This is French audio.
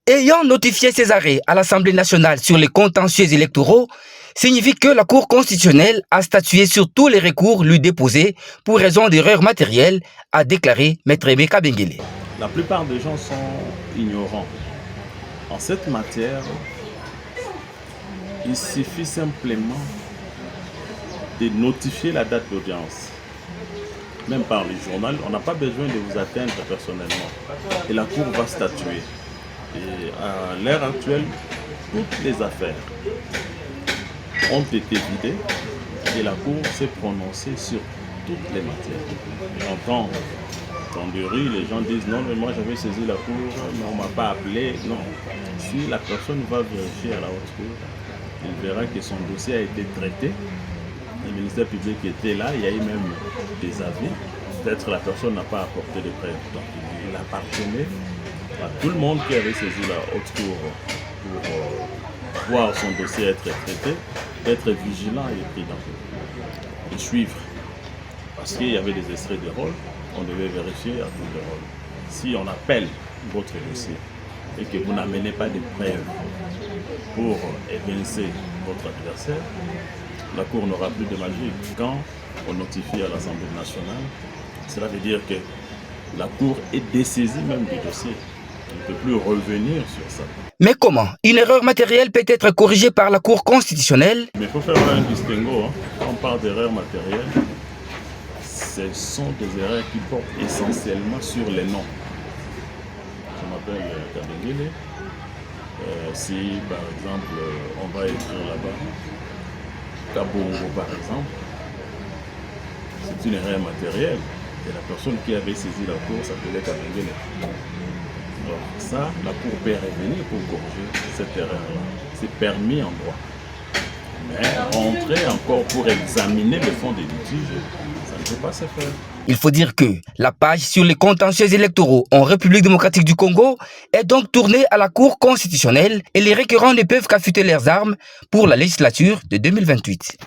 Ayant notifié ses arrêts à l'Assemblée nationale sur les contentieux électoraux, signifie que la Cour constitutionnelle a statué sur tous les recours lui déposés pour raison d'erreurs matérielles, a déclaré Maître Emeka Benguele. La plupart des gens sont ignorants. En cette matière, il suffit simplement de notifier la date d'audience. Même par le journal, on n'a pas besoin de vous atteindre personnellement. Et la Cour va statuer. Et à l'heure actuelle, toutes les affaires ont été vidées et la Cour s'est prononcée sur toutes les matières. J'entends dans des rues, les gens disent non, mais moi j'avais saisi la Cour, mais on ne m'a pas appelé. Non, si la personne va vérifier à la haute Cour, il verra que son dossier a été traité. Le ministère public était là, il y a eu même des avis. Peut-être la personne n'a pas apporté de preuves. Donc il appartenait à tout le monde qui avait saisi la haute cour pour voir son dossier être traité, d'être vigilant et prudent, et suivre. Parce qu'il y avait des extraits de rôle, on devait vérifier à tout le rôle. Si on appelle votre dossier et que vous n'amenez pas de preuves pour évincer votre adversaire, la Cour n'aura plus de magie. Quand on notifie à l'Assemblée nationale, cela veut dire que la Cour est dessaisie même du dossier. On ne peut plus revenir sur ça. Mais comment une erreur matérielle peut être corrigée par la Cour constitutionnelle? Mais il faut faire un distinguo. Quand on parle d'erreurs matérielles, ce sont des erreurs qui portent essentiellement sur les noms. Je m'appelle Kabengele. Si par exemple on va écrire là-bas Kabongo par exemple, c'est une erreur matérielle. Et la personne qui avait saisi la Cour s'appelait Kabengele. Donc ça, la Cour peut revenir pour corriger cette erreur-là. C'est permis en droit. Mais rentrer encore pour examiner le fond des litiges, ça ne peut pas se faire. Il faut dire que la page sur les contentieux électoraux en République démocratique du Congo est donc tournée à la Cour constitutionnelle et les requérants ne peuvent qu'affûter leurs armes pour la législature de 2028.